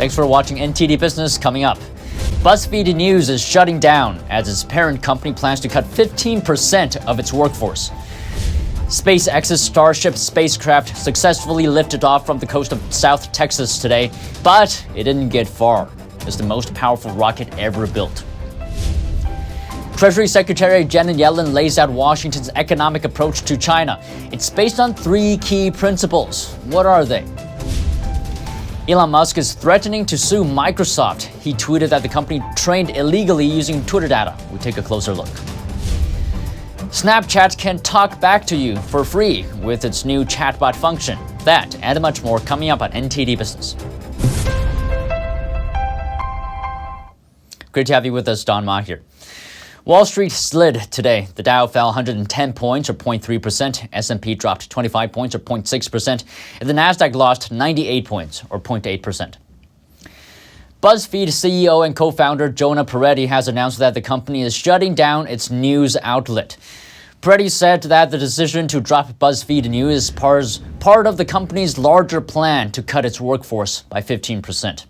Thanks for watching NTD Business. Coming up, BuzzFeed News is shutting down as its parent company plans to cut 15% of its workforce. SpaceX's Starship spacecraft successfully lifted off from the coast of South Texas today, but it didn't get far. It's the most powerful rocket ever built. Treasury Secretary Janet Yellen lays out Washington's economic approach to China. It's based on 3 key principles. What are they? Elon Musk is threatening to sue Microsoft. He tweeted that the company trained illegally using Twitter data. We take a closer look. Snapchat can talk back to you for free with its new Chatbot function. That and much more coming up on NTD Business. Great to have you with us, Don Ma here. Wall Street slid today. The Dow fell 110 points or 0.3%, S&P dropped 25 points or 0.6%, and the Nasdaq lost 98 points or 0.8%. BuzzFeed CEO and co-founder Jonah Peretti has announced that the company is shutting down its news outlet. Peretti said that the decision to drop BuzzFeed News is part of the company's larger plan to cut its workforce by 15%.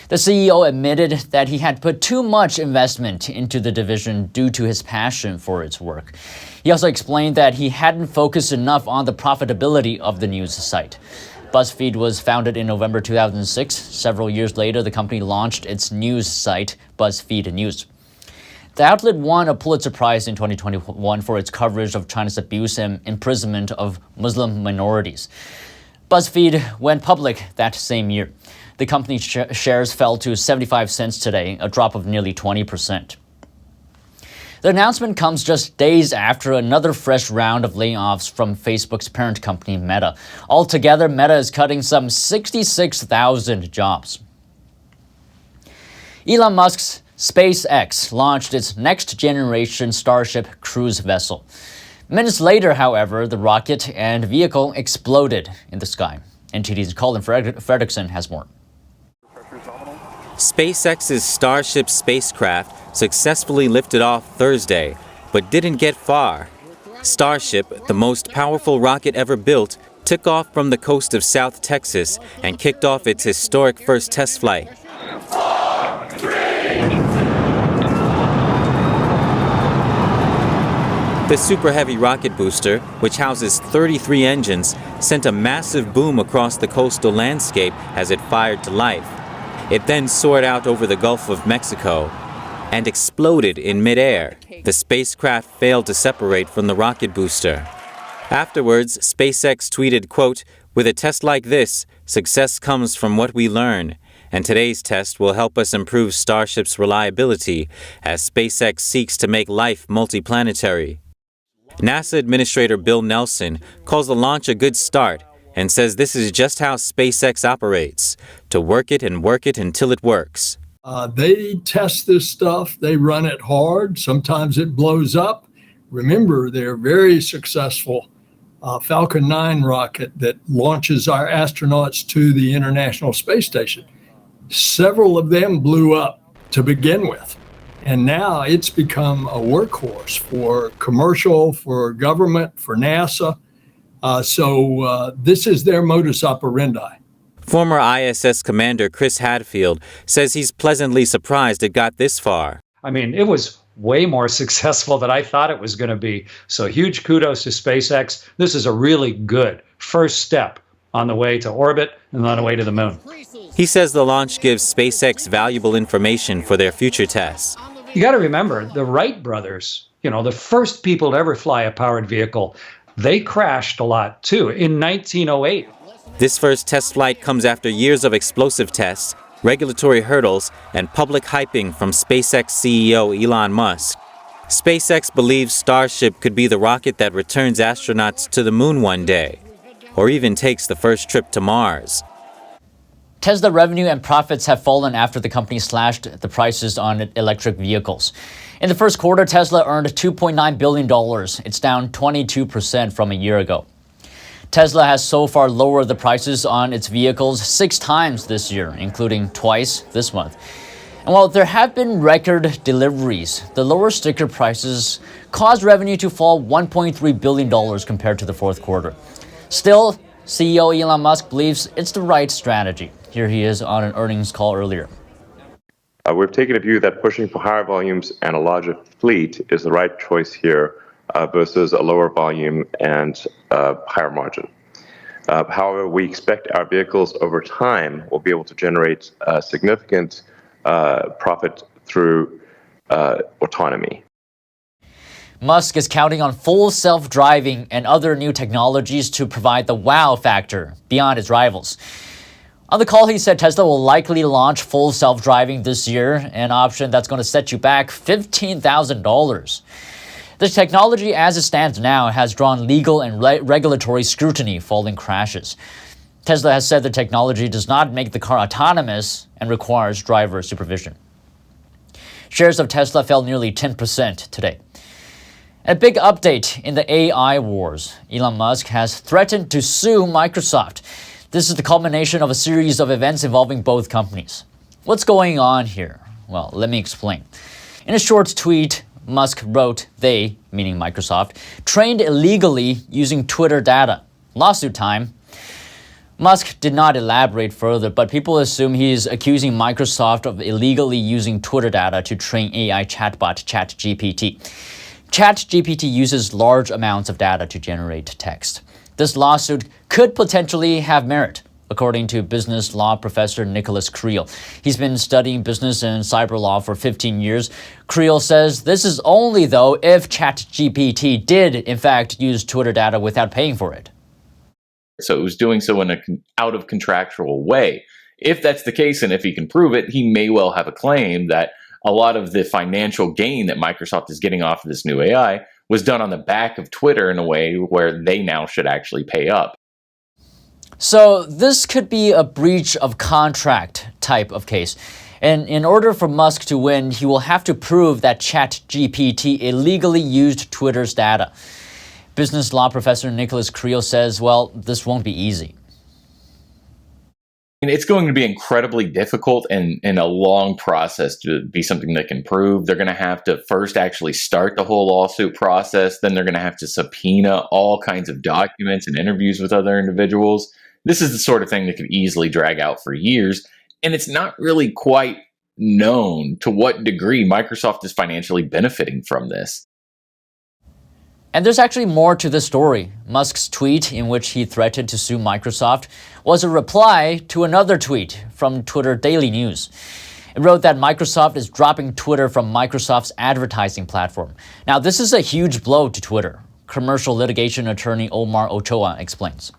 The CEO admitted that he had put too much investment into the division due to his passion for its work. He also explained that he hadn't focused enough on the profitability of the news site. BuzzFeed was founded in November 2006. Several years later, the company launched its news site, BuzzFeed News. The outlet won a Pulitzer Prize in 2021 for its coverage of China's abuse and imprisonment of Muslim minorities. BuzzFeed went public that same year. The company's shares fell to 75 cents today, a drop of nearly 20%. The announcement comes just days after another fresh round of layoffs from Facebook's parent company, Meta. Altogether, Meta is cutting some 66,000 jobs. Elon Musk's SpaceX launched its next-generation Starship cruise vessel. Minutes later, however, the rocket and vehicle exploded in the sky. NTD's Colin Fredrickson has more. SpaceX's Starship spacecraft successfully lifted off Thursday, but didn't get far. Starship, the most powerful rocket ever built, took off from the coast of South Texas and kicked off its historic first test flight. 4, 3. The Super Heavy rocket booster, which houses 33 engines, sent a massive boom across the coastal landscape as it fired to life. It then soared out over the Gulf of Mexico and exploded in midair. The spacecraft failed to separate from the rocket booster. Afterwards, SpaceX tweeted, quote, "With a test like this, success comes from what we learn, and today's test will help us improve Starship's reliability as SpaceX seeks to make life multiplanetary." NASA Administrator Bill Nelson calls the launch a good start and says this is just how SpaceX operates, to work it until it works. They test this stuff. They run it hard. Sometimes it blows up. Remember, they're very successful Falcon 9 rocket that launches our astronauts to the International Space Station. Several of them blew up to begin with. And now it's become a workhorse for commercial, for government, for NASA. So this is their modus operandi. Former ISS commander Chris Hadfield says he's pleasantly surprised it got this far. I mean, it was way more successful than I thought it was going to be. So huge kudos to SpaceX. This is a really good first step on the way to orbit and on the way to the moon. He says the launch gives SpaceX valuable information for their future tests. You got to remember, the Wright brothers, the first people to ever fly a powered vehicle, they crashed a lot too in 1908. This first test flight comes after years of explosive tests, regulatory hurdles, and public hyping from SpaceX CEO Elon Musk. SpaceX believes Starship could be the rocket that returns astronauts to the moon one day, or even takes the first trip to Mars. Tesla revenue and profits have fallen after the company slashed the prices on electric vehicles. In the first quarter, Tesla earned $2.9 billion. It's down 22% from a year ago. Tesla has so far lowered the prices on its vehicles 6 times this year, including twice this month. And while there have been record deliveries, the lower sticker prices caused revenue to fall $1.3 billion compared to the fourth quarter. Still, CEO Elon Musk believes it's the right strategy. Here he is on an earnings call earlier. We've taken a view that pushing for higher volumes and a larger fleet is the right choice here versus a lower volume and higher margin. However, we expect our vehicles over time will be able to generate significant profit through autonomy. Musk is counting on full self-driving and other new technologies to provide the wow factor beyond its rivals. On the call, he said Tesla will likely launch full self-driving this year, an option that's going to set you back $15,000. The technology as it stands now has drawn legal and regulatory scrutiny following crashes. Tesla has said the technology does not make the car autonomous and requires driver supervision. Shares of Tesla fell nearly 10% today. A big update in the AI wars. Elon Musk has threatened to sue Microsoft. This is the culmination of a series of events involving both companies. What's going on here? Well, let me explain. In a short tweet, Musk wrote they, meaning Microsoft, trained illegally using Twitter data. Lawsuit time. Musk did not elaborate further, but people assume he's accusing Microsoft of illegally using Twitter data to train AI chatbot ChatGPT. ChatGPT uses large amounts of data to generate text. This lawsuit could potentially have merit, according to business law professor Nicholas Creel. He's been studying business and cyber law for 15 years. Creel says this is only, though, if ChatGPT did, in fact, use Twitter data without paying for it. So it was doing so in an out of contractual way. If that's the case, and if he can prove it, he may well have a claim that a lot of the financial gain that Microsoft is getting off of this new AI was done on the back of Twitter in a way where they now should actually pay up. So this could be a breach of contract type of case. And in order for Musk to win, he will have to prove that ChatGPT illegally used Twitter's data. Business law professor Nicholas Creel says, well, this won't be easy. It's going to be incredibly difficult and a long process to be something that can prove. They're going to have to first actually start the whole lawsuit process. Then they're going to have to subpoena all kinds of documents and interviews with other individuals. This is the sort of thing that could easily drag out for years. And it's not really quite known to what degree Microsoft is financially benefiting from this. And there's actually more to this story. Musk's tweet, in which he threatened to sue Microsoft, was a reply to another tweet from Twitter Daily News. It wrote that Microsoft is dropping Twitter from Microsoft's advertising platform. Now, this is a huge blow to Twitter. Commercial litigation attorney Omar Ochoa explains.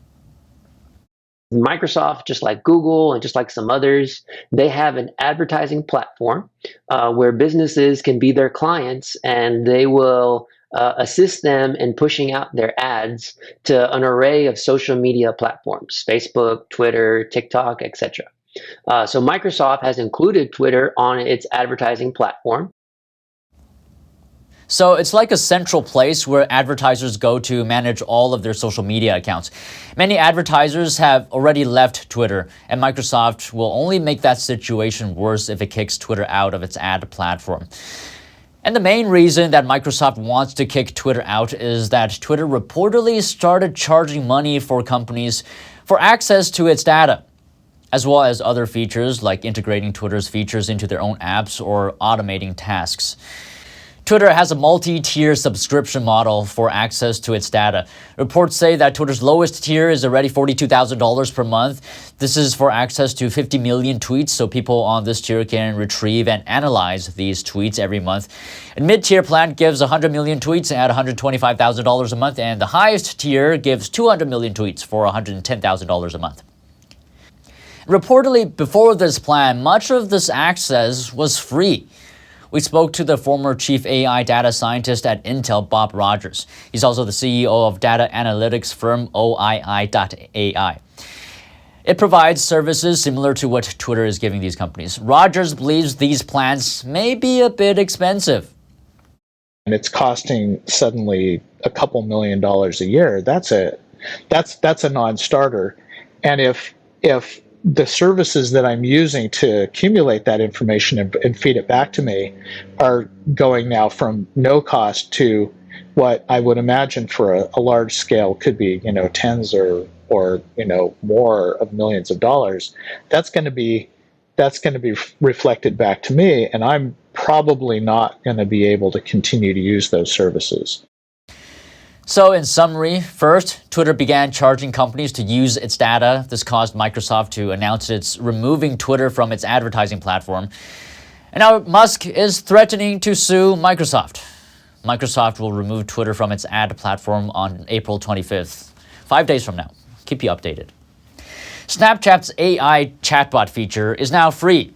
Microsoft, just like Google and just like some others, they have an advertising platform where businesses can be their clients, and they will assist them in pushing out their ads to an array of social media platforms, Facebook, Twitter, TikTok, etc. So Microsoft has included Twitter on its advertising platform. So it's like a central place where advertisers go to manage all of their social media accounts. Many advertisers have already left Twitter, and Microsoft will only make that situation worse if it kicks Twitter out of its ad platform. And the main reason that Microsoft wants to kick Twitter out is that Twitter reportedly started charging money for companies for access to its data, as well as other features like integrating Twitter's features into their own apps or automating tasks. Twitter has a multi-tier subscription model for access to its data. Reports say that Twitter's lowest tier is already $42,000 per month. This is for access to 50 million tweets, so people on this tier can retrieve and analyze these tweets every month. A mid-tier plan gives 100 million tweets at $125,000 a month, and the highest tier gives 200 million tweets for $110,000 a month. Reportedly, before this plan, much of this access was free. We spoke to the former chief AI data scientist at Intel, Bob Rogers. He's also the CEO of data analytics firm OII.ai. It provides services similar to what Twitter is giving these companies. Rogers believes these plans may be a bit expensive. And it's costing suddenly a couple $1 million a year. That's a non-starter. And if the services that I'm using to accumulate that information and feed it back to me are going now from no cost to what I would imagine for a large scale could be, tens or or more of millions of dollars, that's going to be reflected back to me, and I'm probably not going to be able to continue to use those services. So in summary, first, Twitter began charging companies to use its data. This caused Microsoft to announce it's removing Twitter from its advertising platform. And now Musk is threatening to sue Microsoft. Microsoft will remove Twitter from its ad platform on April 25th, 5 days from now. Keep you updated. Snapchat's AI chatbot feature is now free.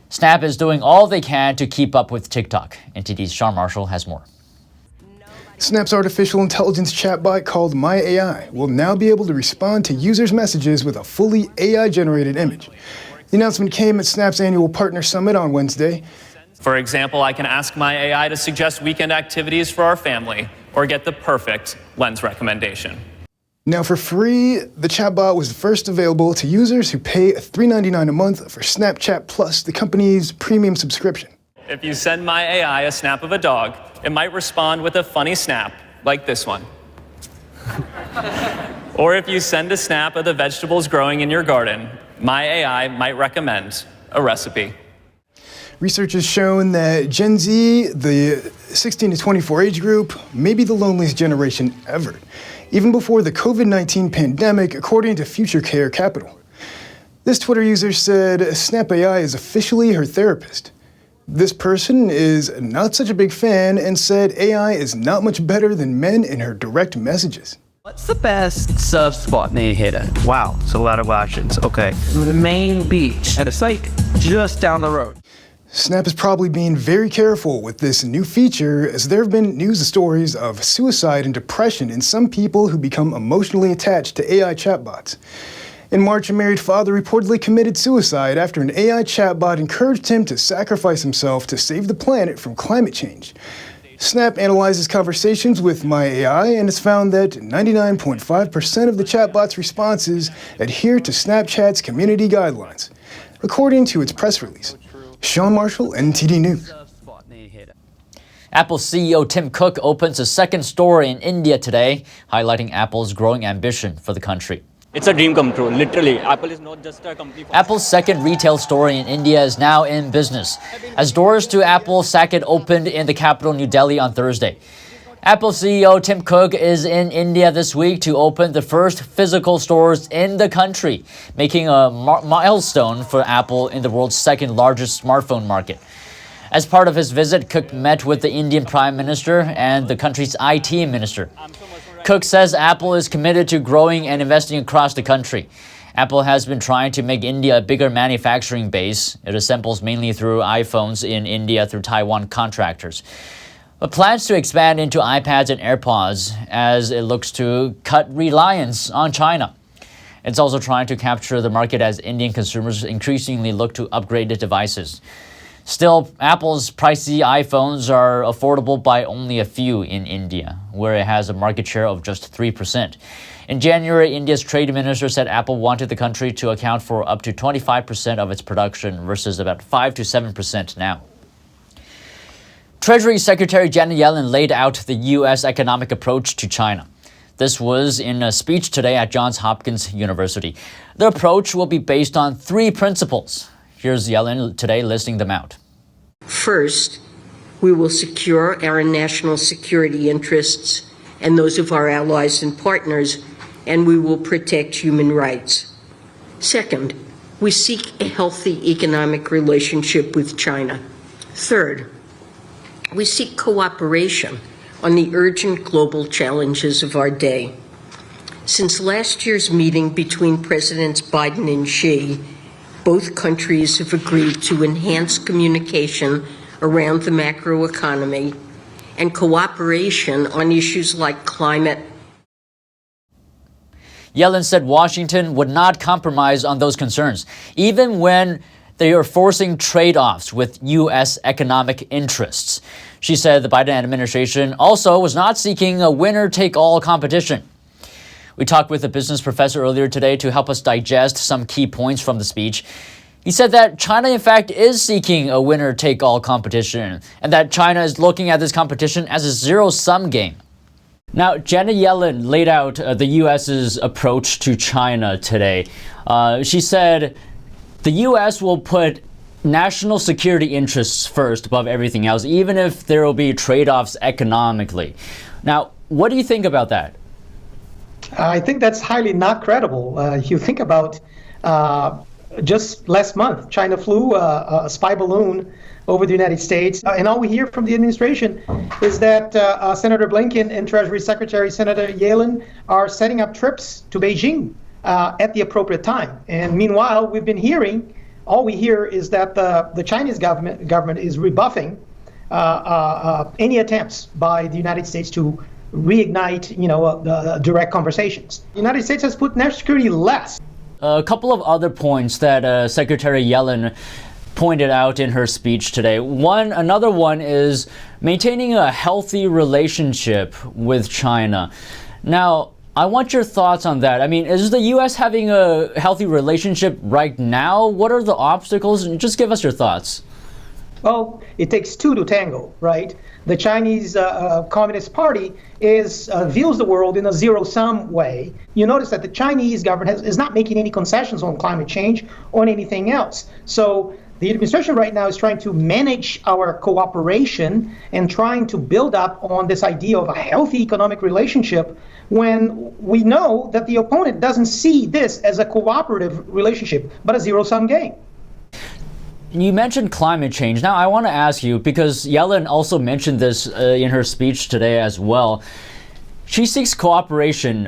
Snap is doing all they can to keep up with TikTok. NTD's Sean Marshall has more. Snap's artificial intelligence chatbot called My AI will now be able to respond to users' messages with a fully AI-generated image. The announcement came at Snap's annual Partner Summit on Wednesday. For example, I can ask my AI to suggest weekend activities for our family or get the perfect lens recommendation. Now for free, the chatbot was first available to users who pay $3.99 a month for Snapchat Plus, the company's premium subscription. If you send my AI a snap of a dog, it might respond with a funny snap, like this one. Or if you send a snap of the vegetables growing in your garden, my AI might recommend a recipe. Research has shown that Gen Z, the 16 to 24 age group, may be the loneliest generation ever, even before the COVID-19 pandemic, according to Future Care Capital. This Twitter user said Snap AI is officially her therapist. This person is not such a big fan and said AI is not much better than men in her direct messages. What's the best surf spot near here? Wow, it's a lot of options. Okay. The main beach, and it's like just down the road. Snap is probably being very careful with this new feature, as there have been news stories of suicide and depression in some people who become emotionally attached to AI chatbots. In March, a married father reportedly committed suicide after an AI chatbot encouraged him to sacrifice himself to save the planet from climate change. Snap analyzes conversations with My AI and has found that 99.5% of the chatbot's responses adhere to Snapchat's community guidelines, according to its press release. Sean Marshall, NTD News. Apple CEO Tim Cook opens a second store in India today, highlighting Apple's growing ambition for the country. It's a dream come true, literally. Apple is not just a company. Apple's second retail store in India is now in business, as doors to Apple Saket opened in the capital, New Delhi, on Thursday. Apple CEO Tim Cook is in India this week to open the first physical stores in the country, making a milestone for Apple in the world's second largest smartphone market. As part of his visit, Cook met with the Indian Prime Minister and the country's IT minister. Cook says Apple is committed to growing and investing across the country. Apple has been trying to make India a bigger manufacturing base. It assembles mainly through iPhones in India through Taiwan contractors, but plans to expand into iPads and AirPods as it looks to cut reliance on China. It's also trying to capture the market as Indian consumers increasingly look to upgraded devices. Still, Apple's pricey iPhones are affordable by only a few in India, where it has a market share of just 3%. In January, India's trade minister said Apple wanted the country to account for up to 25% of its production versus about 5 to 7% now. Treasury Secretary Janet Yellen laid out the U.S. economic approach to China. This was in a speech today at Johns Hopkins University. The approach will be based on 3 principles. Here's Yellen today listing them out. First, we will secure our national security interests and those of our allies and partners, and we will protect human rights. Second, we seek a healthy economic relationship with China. Third, we seek cooperation on the urgent global challenges of our day. Since last year's meeting between Presidents Biden and Xi, both countries have agreed to enhance communication around the macroeconomy and cooperation on issues like climate. Yellen said Washington would not compromise on those concerns, even when they are forcing trade-offs with U.S. economic interests. She said the Biden administration also was not seeking a winner-take-all competition. We talked with a business professor earlier today to help us digest some key points from the speech. He said that China, in fact, is seeking a winner-take-all competition, and that China is looking at this competition as a zero-sum game. Now, Janet Yellen laid out the U.S.'s approach to China today. She said the U.S. will put national security interests first above everything else, even if there will be trade-offs economically. Now, what do you think about that? I think that's highly not credible. You think about just last month, China flew a spy balloon over the United States, and all we hear from the administration is that Senator Blinken and Treasury Secretary Senator Yellen are setting up trips to Beijing at the appropriate time. And meanwhile, we've been hearing, all we hear is that the Chinese government is rebuffing any attempts by the United States to reignite, direct conversations. The United States has put national security last. A couple of other points that Secretary Yellen pointed out in her speech today. Another one is maintaining a healthy relationship with China. Now, I want your thoughts on that. I mean, is the U.S. having a healthy relationship right now? What are the obstacles? And just give us your thoughts. Well, it takes two to tango, right? The Chinese Communist Party views the world in a zero-sum way. You notice that the Chinese government is not making any concessions on climate change or on anything else. So the administration right now is trying to manage our cooperation and trying to build up on this idea of a healthy economic relationship when we know that the opponent doesn't see this as a cooperative relationship, but a zero-sum game. You mentioned climate change. Now, I want to ask you, because Yellen also mentioned this in her speech today as well. She seeks cooperation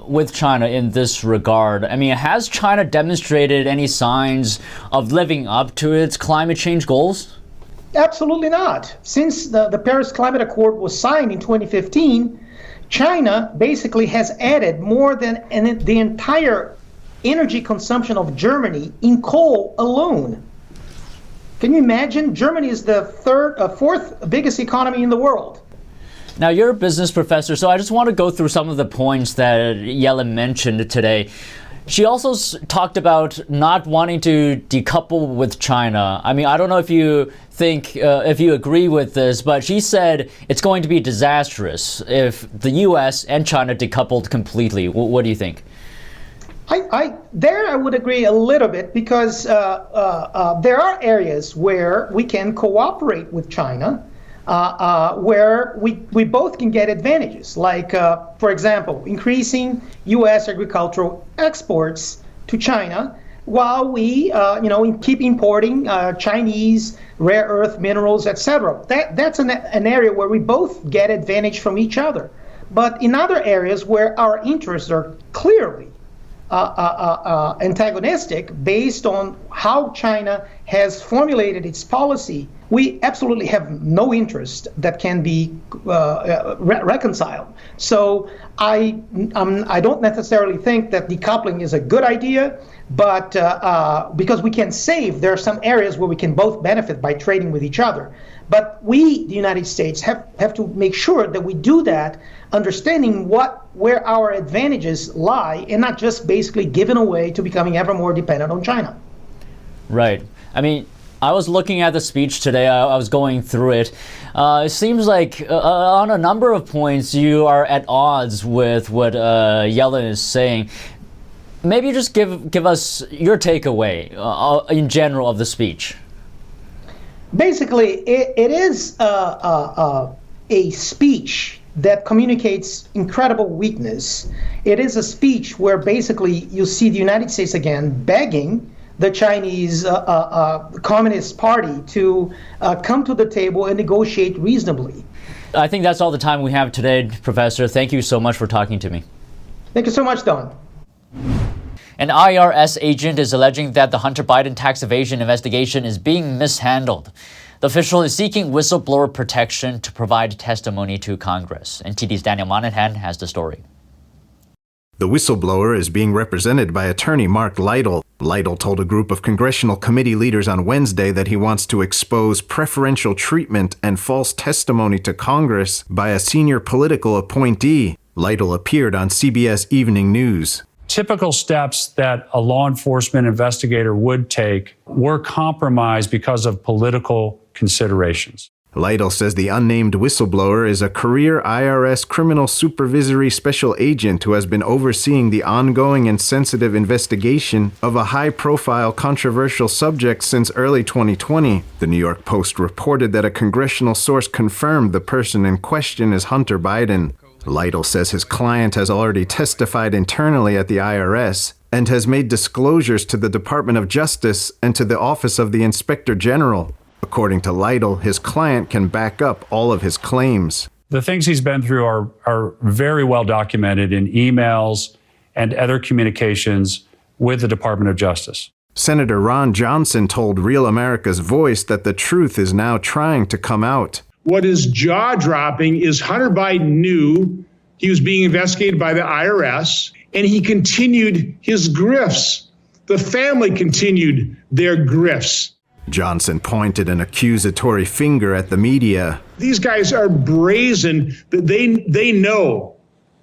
with China in this regard. I mean, has China demonstrated any signs of living up to its climate change goals? Absolutely not. Since the Paris Climate Accord was signed in 2015, China basically has added more than the entire energy consumption of Germany in coal alone. Can you imagine? Germany is the fourth biggest economy in the world. Now, you're a business professor, so I just want to go through some of the points that Yellen mentioned today. She also talked about not wanting to decouple with China. I mean, I don't know if you agree with this, but she said it's going to be disastrous if the U.S. and China decoupled completely. What do you think? I would agree a little bit because there are areas where we can cooperate with China, where we both can get advantages. Like, for example, increasing U.S. agricultural exports to China while we, keep importing Chinese rare earth minerals, etc. That's an area where we both get advantage from each other. But in other areas where our interests are clearly antagonistic based on how China has formulated its policy, we absolutely have no interest that can be reconciled. So I don't necessarily think that decoupling is a good idea, but because we can save, there are some areas where we can both benefit by trading with each other. But we, the United States, have to make sure that we do that, understanding where our advantages lie, and not just basically giving away to becoming ever more dependent on China. Right. I mean, I was looking at the speech today. I was going through it. It seems like on a number of points you are at odds with what Yellen is saying. Maybe just give us your takeaway in general of the speech. Basically, it is a speech that communicates incredible weakness. It is a speech where basically you see the United States again begging the Chinese Communist Party to come to the table and negotiate reasonably. I think that's all the time we have today, Professor. Thank you so much for talking to me. Thank you so much, Don. An IRS agent is alleging that the Hunter Biden tax evasion investigation is being mishandled. The official is seeking whistleblower protection to provide testimony to Congress. NTD's Daniel Monahan has the story. The whistleblower is being represented by attorney Mark Lytle. Lytle told a group of congressional committee leaders on Wednesday that he wants to expose preferential treatment and false testimony to Congress by a senior political appointee. Lytle appeared on CBS Evening News. Typical steps that a law enforcement investigator would take were compromised because of political considerations. Lytle says the unnamed whistleblower is a career IRS criminal supervisory special agent who has been overseeing the ongoing and sensitive investigation of a high-profile controversial subject since early 2020. The New York Post reported that a congressional source confirmed the person in question is Hunter Biden. Lytle says his client has already testified internally at the IRS and has made disclosures to the Department of Justice and to the Office of the Inspector General. According to Lytle, his client can back up all of his claims. The things he's been through are very well documented in emails and other communications with the Department of Justice. Senator Ron Johnson told Real America's Voice that the truth is now trying to come out. What is jaw-dropping is Hunter Biden knew he was being investigated by the IRS, and he continued his grifts. The family continued their grifts. Johnson pointed an accusatory finger at the media. These guys are brazen. That they know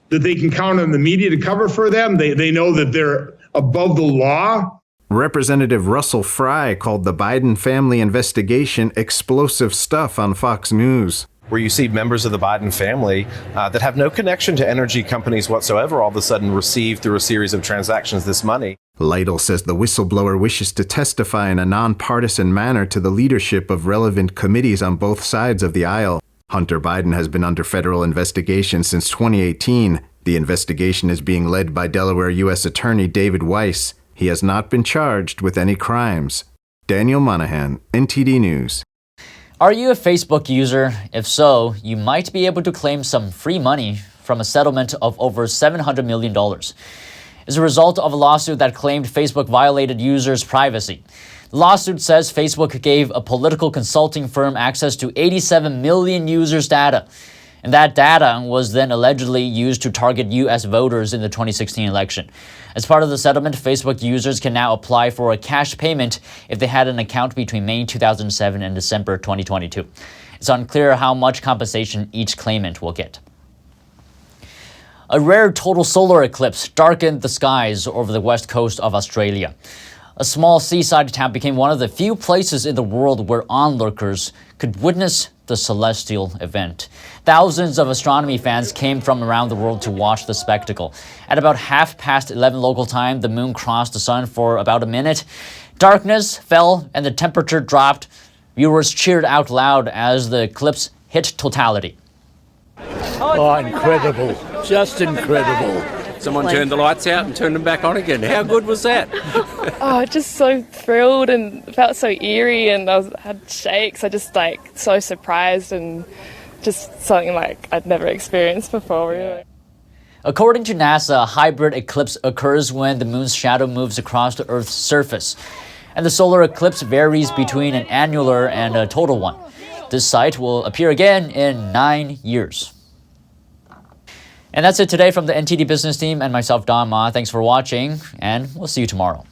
that they can count on the media to cover for them. They know that they're above the law. Representative Russell Fry called the Biden family investigation explosive stuff on Fox News. Where you see members of the Biden family that have no connection to energy companies whatsoever all of a sudden receive through a series of transactions this money. Lytle says the whistleblower wishes to testify in a nonpartisan manner to the leadership of relevant committees on both sides of the aisle. Hunter Biden has been under federal investigation since 2018. The investigation is being led by Delaware U.S. Attorney David Weiss. He has not been charged with any crimes. Daniel Monahan, NTD News. Are you a Facebook user? If so, you might be able to claim some free money from a settlement of over $700 million. It's a result of a lawsuit that claimed Facebook violated users' privacy. The lawsuit says Facebook gave a political consulting firm access to 87 million users' data. And that data was then allegedly used to target U.S. voters in the 2016 election. As part of the settlement, Facebook users can now apply for a cash payment if they had an account between May 2007 and December 2022. It's unclear how much compensation each claimant will get. A rare total solar eclipse darkened the skies over the west coast of Australia. A small seaside town became one of the few places in the world where onlookers could witness the celestial event. Thousands of astronomy fans came from around the world to watch the spectacle. At about 11:30 local time, the moon crossed the sun for about a minute. Darkness fell and the temperature dropped. Viewers cheered out loud as the eclipse hit totality. Oh, incredible. Just incredible. Someone turned the lights out and turned them back on again. How good was that? Oh, just so thrilled and felt so eerie, and I had shakes. I just so surprised and just something I'd never experienced before, really. According to NASA, a hybrid eclipse occurs when the moon's shadow moves across the Earth's surface. And the solar eclipse varies between an annular and a total one. This sight will appear again in 9 years. And that's it today from the NTD Business Team and myself, Don Ma. Thanks for watching, and we'll see you tomorrow.